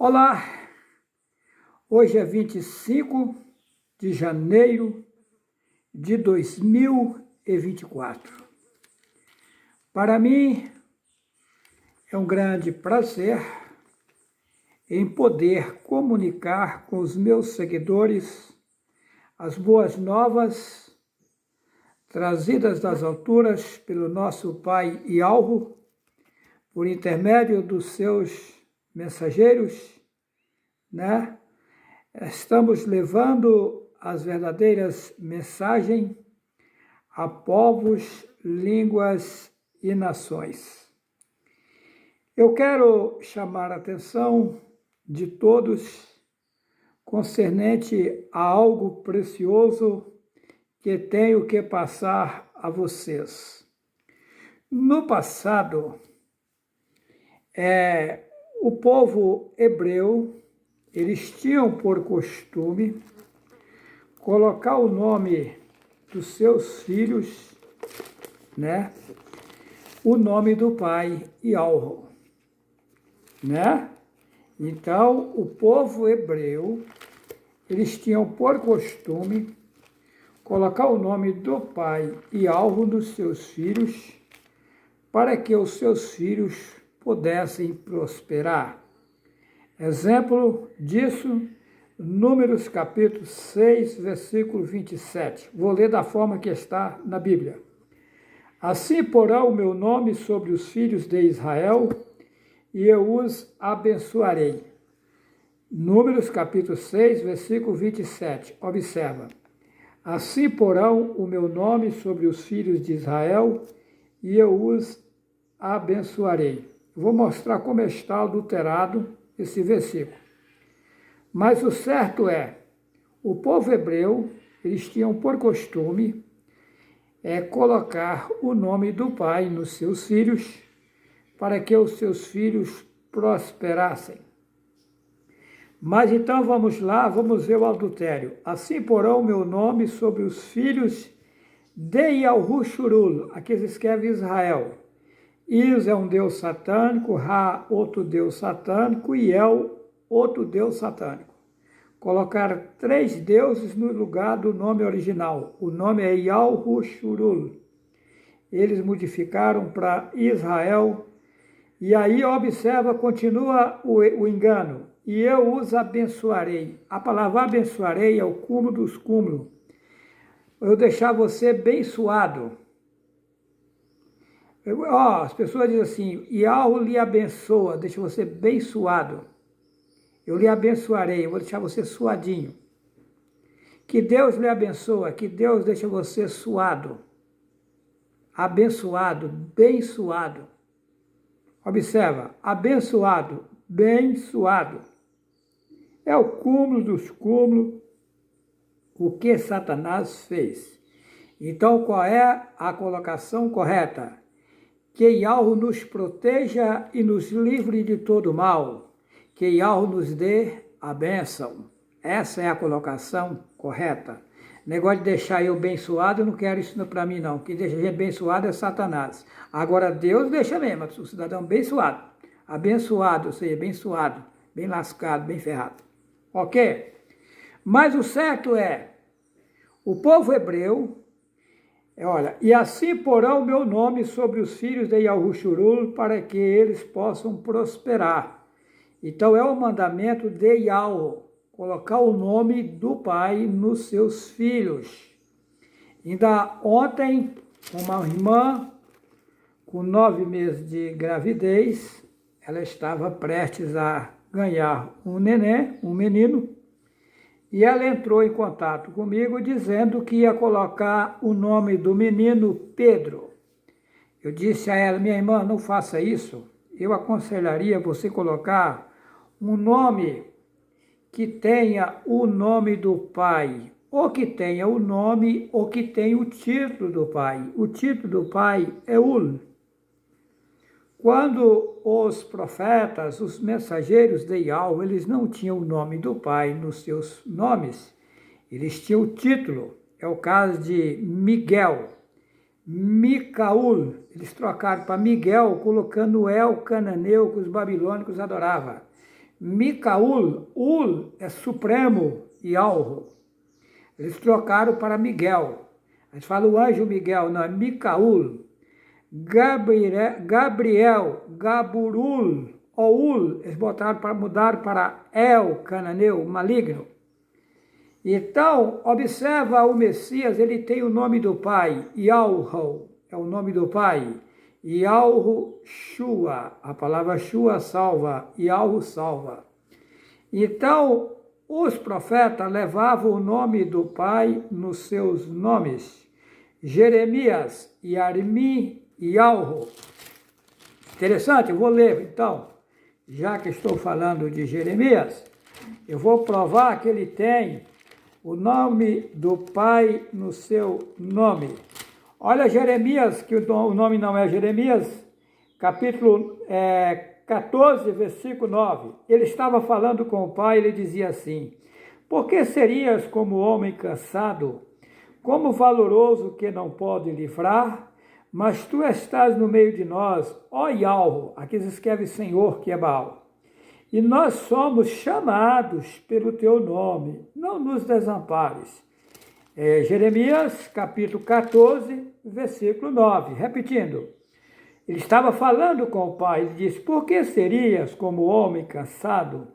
Olá, hoje é 25 de janeiro de 2024. Para mim é um grande prazer em poder comunicar com os meus seguidores as boas novas trazidas das alturas pelo nosso Pai Ialvo, por intermédio dos seus mensageiros, né? Estamos levando as verdadeiras mensagens a povos, línguas e nações. Eu quero chamar a atenção de todos concernente a algo precioso que tenho que passar a vocês. No passado, o povo hebreu, eles tinham por costume colocar o nome dos seus filhos, né? O nome do pai Ialvo, né? Então, o povo hebreu, eles tinham por costume colocar o nome do pai Ialvo nos seus filhos, para que os seus filhos pudessem prosperar. Exemplo disso, Números capítulo 6, versículo 27. Vou ler da forma que está na Bíblia. Assim porá o meu nome sobre os filhos de Israel, e eu os abençoarei. Números capítulo 6, versículo 27. Observa. Assim porão o meu nome sobre os filhos de Israel, e eu os abençoarei. Vou mostrar como está adulterado esse versículo. Mas o certo é, o povo hebreu, eles tinham por costume colocar o nome do pai nos seus filhos, para que os seus filhos prosperassem. Mas então vamos lá, vamos ver o adultério. Assim porão o meu nome sobre os filhos de Yalhushurul, aqui se escreve Israel. Is é um deus satânico, Ra, outro deus satânico, e El, outro deus satânico. Colocaram 3 deuses no lugar do nome original. O nome é Yalhushurul. Eles modificaram para Israel. E aí, observa, continua o engano. E eu os abençoarei. A palavra abençoarei é o cúmulo dos cúmulos. Eu deixar você abençoado. As pessoas dizem assim, Ialvo lhe abençoa, deixa você abençoado. Eu lhe abençoarei, eu vou deixar você suadinho. Que Deus lhe abençoa, que Deus deixa você suado. Abençoado, bem suado. Observa, abençoado, bem suado. É o cúmulo dos cúmulos o que Satanás fez. Então, qual é a colocação correta? Que Ialvo nos proteja e nos livre de todo mal. Que Ialvo nos dê a bênção. Essa é a colocação correta. Negócio de deixar eu abençoado, eu não quero isso para mim não. Quem deixa a gente abençoado é Satanás. Agora Deus deixa mesmo, o cidadão abençoado. Abençoado, ou seja, abençoado, bem lascado, bem ferrado. Ok? Mas o certo é, o povo hebreu, olha, e assim porão o meu nome sobre os filhos de Yalhushurul, para que eles possam prosperar. Então é o mandamento de Ialvo, colocar o nome do pai nos seus filhos. Ainda ontem, uma irmã com 9 meses de gravidez, ela estava prestes a ganhar um neném, um menino, e ela entrou em contato comigo dizendo que ia colocar o nome do menino Pedro. Eu disse a ela, minha irmã, não faça isso. Eu aconselharia você colocar um nome que tenha o nome do pai, ou que tenha o nome, ou que tenha o título do pai. O título do pai é Ul. Quando os profetas, os mensageiros de Ialvo, eles não tinham o nome do pai nos seus nomes, eles tinham o título. É o caso de Miguel, Micaul, eles trocaram para Miguel, colocando o El cananeu que os babilônicos adoravam. Micaul, Ul é supremo e Alro. Eles trocaram para Miguel. A gente fala o anjo Miguel, não, é Micaul. Gabriel, Gaburul, Oul, eles mudaram para El, cananeu, maligno. Então, observa o Messias, ele tem o nome do pai, Yahweh, é o nome do pai. Yahweh Shua, a palavra Shua salva, Yahweh salva. Então, os profetas levavam o nome do pai nos seus nomes. Jeremias, Yarmi, Yahweh. Interessante, eu vou ler então. Já que estou falando de Jeremias, eu vou provar que ele tem o nome do pai no seu nome. Olha Jeremias, que o nome não é Jeremias, capítulo 14, versículo 9. Ele estava falando com o pai, ele dizia assim: por que serias como homem cansado, como valoroso que não pode livrar? Mas tu estás no meio de nós, ó Yahweh, aqui se escreve Senhor, que é Baal. E nós somos chamados pelo teu nome, não nos desampares. Jeremias, capítulo 14, versículo 9. Repetindo, ele estava falando com o pai, ele disse: por que serias como homem cansado,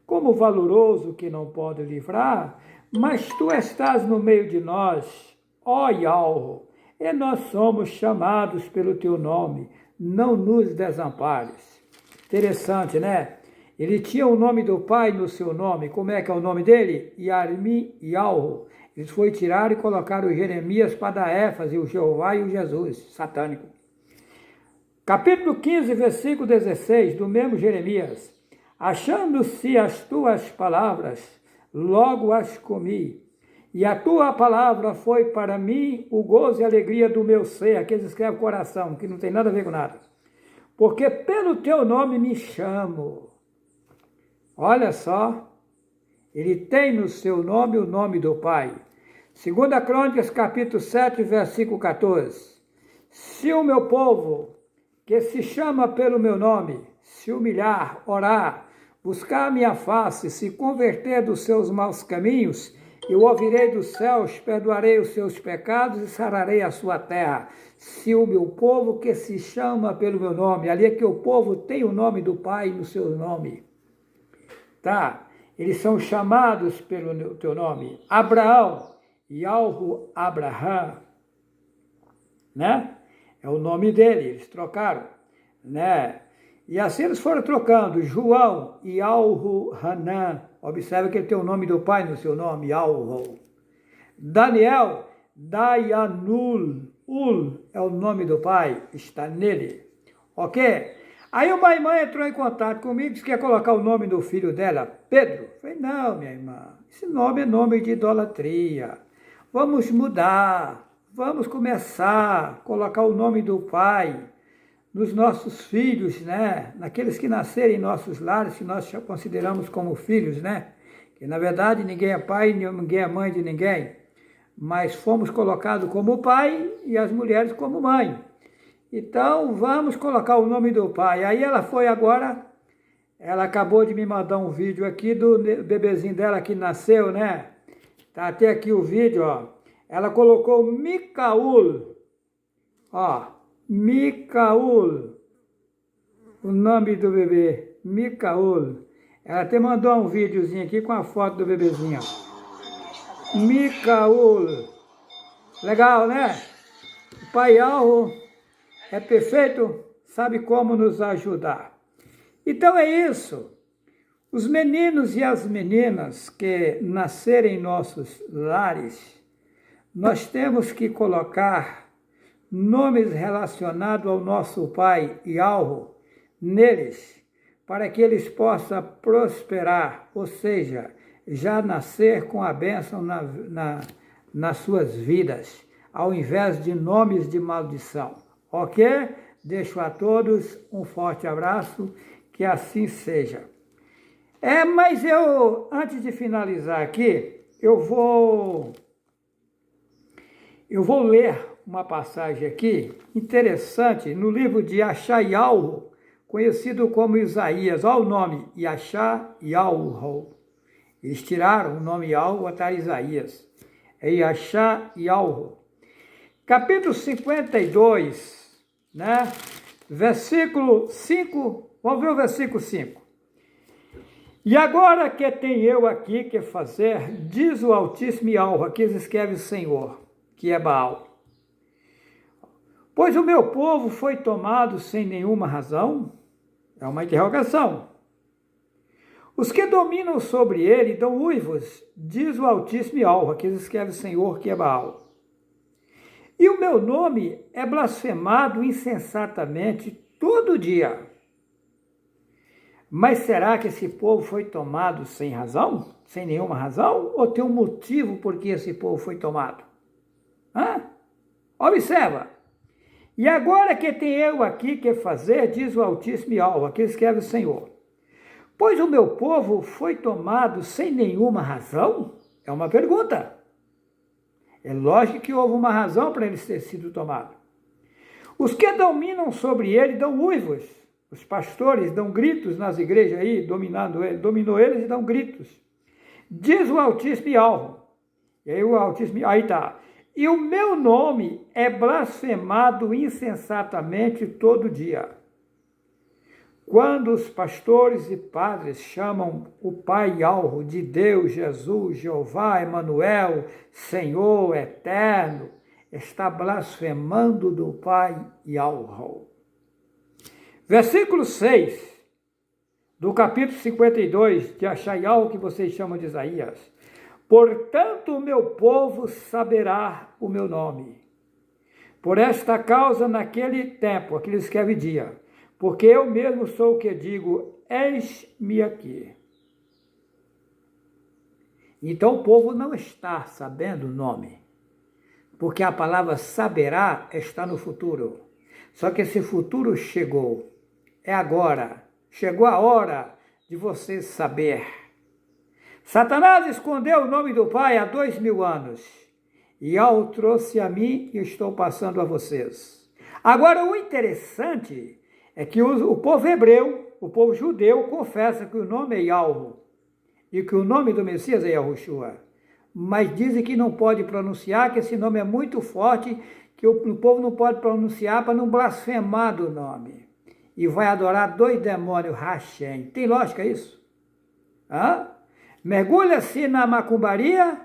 como valoroso que não pode livrar? Mas tu estás no meio de nós, ó Yahweh, e nós somos chamados pelo teu nome, não nos desampares. Interessante, né? Ele tinha o nome do pai no seu nome. Como é que é o nome dele? Yarmi Yahweh. Eles foram tirar e colocaram o Jeremias para dar ênfase, o Jeová e o Jesus, satânico. Capítulo 15, versículo 16, do mesmo Jeremias. Achando-se as tuas palavras, logo as comi. E a tua palavra foi para mim o gozo e a alegria do meu ser. Aqui eles escrevem coração, que não tem nada a ver com nada. Porque pelo teu nome me chamo. Olha só, ele tem no seu nome o nome do Pai. 2 Crônicas, capítulo 7, versículo 14. Se o meu povo, que se chama pelo meu nome, se humilhar, orar, buscar a minha face, se converter dos seus maus caminhos, eu ouvirei dos céus, perdoarei os seus pecados e sararei a sua terra. Se o meu povo que se chama pelo meu nome, ali é que o povo tem o nome do Pai no seu nome. Tá? Eles são chamados pelo teu nome. Abraão, Yahweh Abraham, né? É o nome dele, eles trocaram, né? E assim eles foram trocando. João, Yahweh Hanan. Observe que ele tem o nome do pai no seu nome, Yahweh. Daniel, Dayanul. Ul é o nome do pai, está nele. Ok? Aí uma irmã entrou em contato comigo, disse que ia colocar o nome do filho dela, Pedro. Eu falei, não, minha irmã, esse nome é nome de idolatria. Vamos mudar, vamos começar a colocar o nome do pai nos nossos filhos, né? Naqueles que nascerem em nossos lares, que nós consideramos como filhos, né? Que na verdade ninguém é pai, ninguém é mãe de ninguém, mas fomos colocados como pai e as mulheres como mãe. Então vamos colocar o nome do pai. Aí ela foi agora, ela acabou de me mandar um vídeo aqui do bebezinho dela que nasceu, né? Tá até aqui o vídeo, ó. Ela colocou Micaul, ó. Micaul, o nome do bebê, Micaul. Ela até mandou um videozinho aqui com a foto do bebezinho. Micaul. Legal, né? O Pai Yahweh é perfeito, sabe como nos ajudar. Então é isso. Os meninos e as meninas que nascerem em nossos lares, nós temos que colocar nomes relacionados ao nosso Pai Yahweh neles, para que eles possam prosperar, ou seja, já nascer com a bênção nas suas vidas, ao invés de nomes de maldição. Ok? Deixo a todos um forte abraço, que assim seja. Mas eu, antes de finalizar aqui, eu vou ler uma passagem aqui interessante no livro de Yeshayahu conhecido como Isaías. Olha o nome, Yashá Yalro. Eles tiraram o nome Yalro, botaram Isaías. É Yashá Yalro. Capítulo 52, né? Versículo 5, vamos ver o versículo 5. E agora que tenho eu aqui que fazer, diz o Altíssimo Yalro, aqui escreve o Senhor, que é Baal. Pois o meu povo foi tomado sem nenhuma razão? É uma interrogação. Os que dominam sobre ele dão uivos, diz o Altíssimo Yalro, aqui escreve o Senhor, que é Baal. E o meu nome é blasfemado insensatamente todo dia. Mas será que esse povo foi tomado sem razão? Sem nenhuma razão? Ou tem um motivo por que esse povo foi tomado? Observa. E agora que tenho eu aqui que fazer, diz o Altíssimo Yalro, aqui escreve o Senhor. Pois o meu povo foi tomado sem nenhuma razão? É uma pergunta. É lógico que houve uma razão para eles terem sido tomados. Os que dominam sobre ele dão uivos. Os pastores dão gritos nas igrejas aí, dominou eles e dão gritos. Diz o Altíssimo Yalro. E aí o Altíssimo, aí tá. E o meu nome é blasfemado insensatamente todo dia. Quando os pastores e padres chamam o Pai Yalro de Deus, Jesus, Jeová, Emanuel, Senhor eterno, está blasfemando do Pai Yalro. Versículo 6 do capítulo 52 de Yashá-Yalro, que vocês chamam de Isaías. Portanto, o meu povo saberá o meu nome. Por esta causa, naquele tempo, aqui ele escreve dia, porque eu mesmo sou o que digo, eis-me aqui. Então o povo não está sabendo o nome, porque a palavra saberá está no futuro. Só que esse futuro chegou, é agora, chegou a hora de você saber. Satanás escondeu o nome do Pai há 2000 anos, e ao trouxe a mim e estou passando a vocês. Agora o interessante é que o povo hebreu, o povo judeu, confessa que o nome é Yalro e que o nome do Messias é Yahushua. Mas dizem que não pode pronunciar, que esse nome é muito forte, que o povo não pode pronunciar para não blasfemar do nome. E vai adorar 2 demônios, Hashem. Tem lógica isso? Mergulha-se na macumbaria,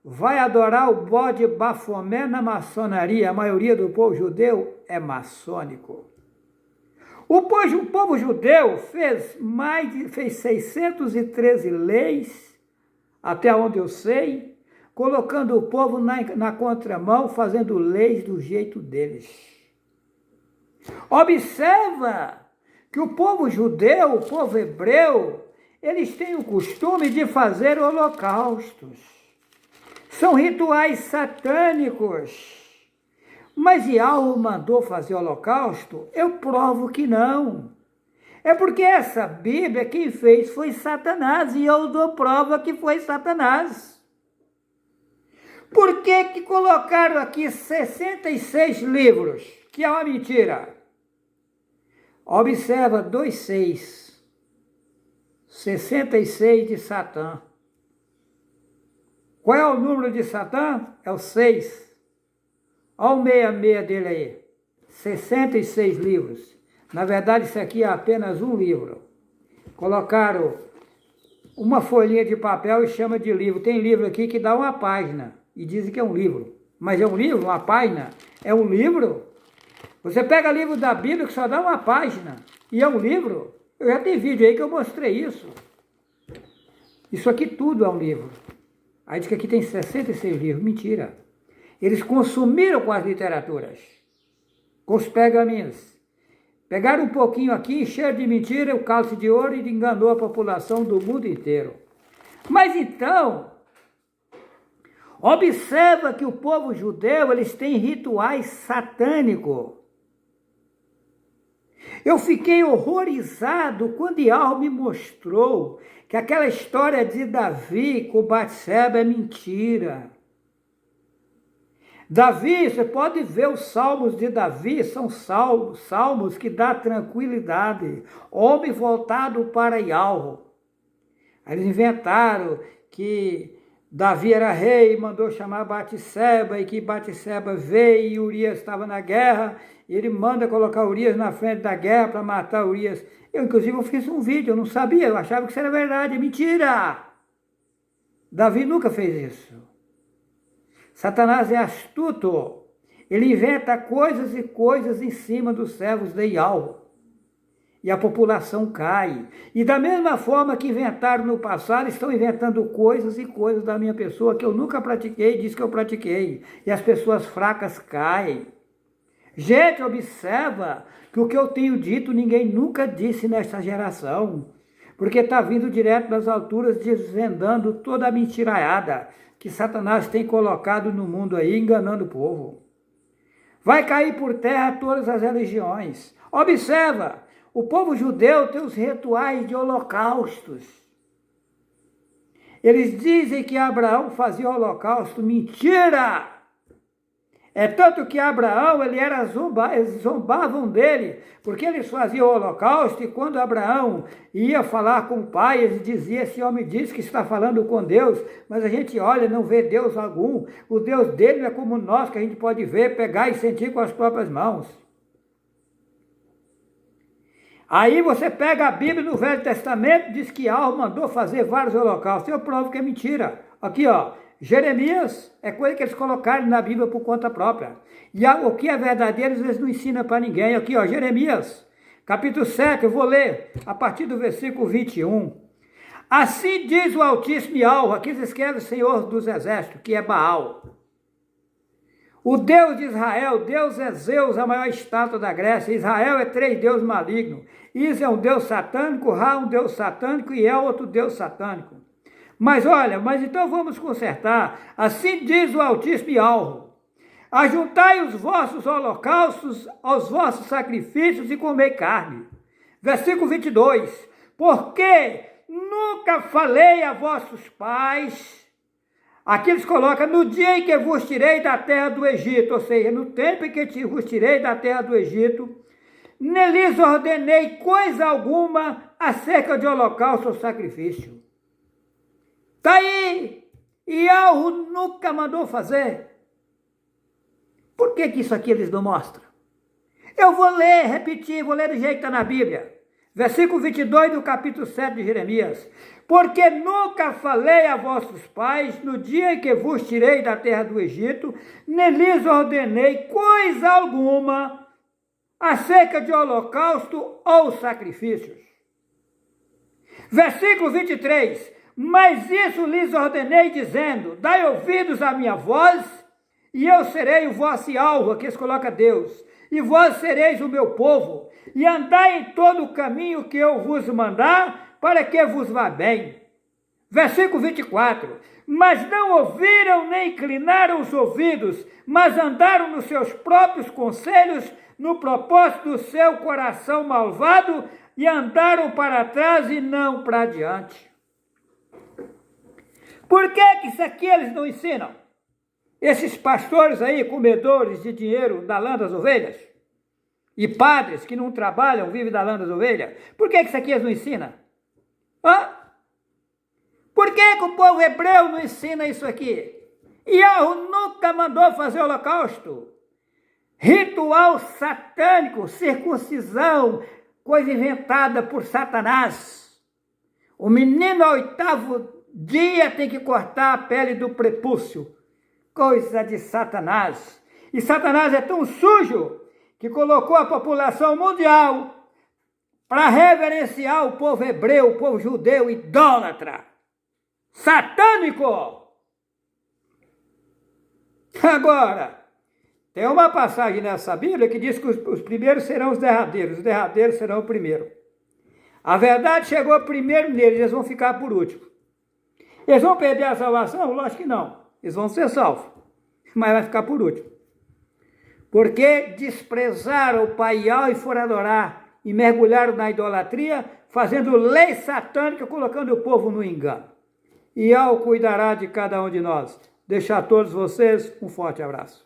vai adorar o bode Bafomé na maçonaria. A maioria do povo judeu é maçônico. O povo judeu fez 613 leis, até onde eu sei, colocando o povo na contramão, fazendo leis do jeito deles. Observa que o povo judeu, o povo hebreu, eles têm o costume de fazer holocaustos. São rituais satânicos. Mas Yalro mandou fazer holocausto? Eu provo que não. É porque essa Bíblia quem fez foi Satanás, e eu dou prova que foi Satanás. Por que colocaram aqui 66 livros? Que é uma mentira. Observa 2,6. 66 de Satã. Qual é o número de Satã? É o 6. Olha o 66 dele aí. 66 livros. Na verdade, isso aqui é apenas um livro. Colocaram uma folhinha de papel e chama de livro. Tem livro aqui que dá uma página e dizem que é um livro. Mas é um livro? Uma página? É um livro? Você pega livro da Bíblia que só dá uma página e é um livro? Eu já tenho vídeo aí que eu mostrei isso. Isso aqui tudo é um livro. Aí diz que aqui tem 66 livros. Mentira. Eles consumiram com as literaturas, com os pergaminhos. Pegaram um pouquinho aqui, encheram de mentira, o cálice de ouro, e enganou a população do mundo inteiro. Mas então, observa que o povo judeu, eles têm rituais satânicos. Eu fiquei horrorizado quando Yalro me mostrou que aquela história de Davi com Batseba é mentira. Davi, você pode ver os salmos de Davi, são salmos que dão tranquilidade. Homem voltado para Yahweh. Eles inventaram que Davi era rei, mandou chamar Batseba, e que Batseba veio e Urias estava na guerra, e ele manda colocar Urias na frente da guerra para matar Urias. Inclusive, eu fiz um vídeo, eu não sabia, eu achava que isso era verdade, mentira! Davi nunca fez isso. Satanás é astuto, ele inventa coisas e coisas em cima dos servos de Yahweh. E a população cai. E da mesma forma que inventaram no passado, estão inventando coisas e coisas da minha pessoa que eu nunca pratiquei, diz que eu pratiquei. E as pessoas fracas caem. Gente, observa que o que eu tenho dito ninguém nunca disse nesta geração. Porque está vindo direto das alturas, desvendando toda a mentiraiada que Satanás tem colocado no mundo aí, enganando o povo. Vai cair por terra todas as religiões. Observa! O povo judeu tem os rituais de holocaustos. Eles dizem que Abraão fazia holocausto. Mentira! É tanto que Abraão, eles zombavam dele, porque eles faziam holocausto, e quando Abraão ia falar com o pai, ele dizia, esse homem diz que está falando com Deus, mas a gente olha e não vê Deus algum. O Deus dele não é como nós, que a gente pode ver, pegar e sentir com as próprias mãos. Aí você pega a Bíblia no Velho Testamento, diz que Yahweh mandou fazer vários holocaustos. Eu provo que é mentira. Aqui, ó, Jeremias é coisa que eles colocaram na Bíblia por conta própria. E o que é verdadeiro eles não ensinam para ninguém. Aqui, ó, Jeremias, capítulo 7, eu vou ler a partir do versículo 21. Assim diz o Altíssimo Yahweh, aqui se escreve o Senhor dos Exércitos, que é Baal. O Deus de Israel, Deus é Zeus, a maior estátua da Grécia. Israel é 3 deuses malignos. Is é um deus satânico, Ra um deus satânico e El outro deus satânico. Mas olha, então vamos consertar. Assim diz o Altíssimo Yahweh: ajuntai os vossos holocaustos aos vossos sacrifícios e comei carne. Versículo 22. Porque nunca falei a vossos pais... Aqui eles colocam, no dia em que vos tirei da terra do Egito, ou seja, no tempo em que vos tirei da terra do Egito, nem lhes ordenei coisa alguma acerca de holocausto ou sacrifício. Está aí, Yahweh nunca mandou fazer. Por que isso aqui eles não mostram? Eu vou ler, repetir, vou ler do jeito que está na Bíblia. Versículo 22 do capítulo 7 de Jeremias. Porque nunca falei a vossos pais, no dia em que vos tirei da terra do Egito, nem lhes ordenei coisa alguma acerca de holocausto ou sacrifícios. Versículo 23. Mas isso lhes ordenei, dizendo, dai ouvidos à minha voz, e eu serei o vosso alvo, aqui eles colocam Deus, e vós sereis o meu povo, e andai em todo o caminho que eu vos mandar, para que vos vá bem. Versículo 24. Mas não ouviram nem inclinaram os ouvidos, mas andaram nos seus próprios conselhos, no propósito do seu coração malvado, e andaram para trás e não para diante. Por que isso aqui eles não ensinam? Esses pastores aí, comedores de dinheiro da lã das ovelhas, e padres que não trabalham, vivem da lã das ovelhas, por que isso aqui eles não ensinam? Hã? Por que o povo hebreu não ensina isso aqui? Yahweh nunca mandou fazer holocausto. Ritual satânico, circuncisão, coisa inventada por Satanás. O menino ao 8º dia tem que cortar a pele do prepúcio. Coisa de Satanás. E Satanás é tão sujo que colocou a população mundial para reverenciar o povo hebreu, o povo judeu, idólatra, satânico. Agora, tem uma passagem nessa Bíblia que diz que os primeiros serão os derradeiros serão o primeiro. A verdade chegou primeiro neles, eles vão ficar por último. Eles vão perder a salvação? Lógico que não. Eles vão ser salvos, mas vai ficar por último. Porque desprezaram o Pai Yahweh e foram adorar e mergulharam na idolatria, fazendo lei satânica, colocando o povo no engano. E Yahweh cuidará de cada um de nós. Deixar a todos vocês um forte abraço.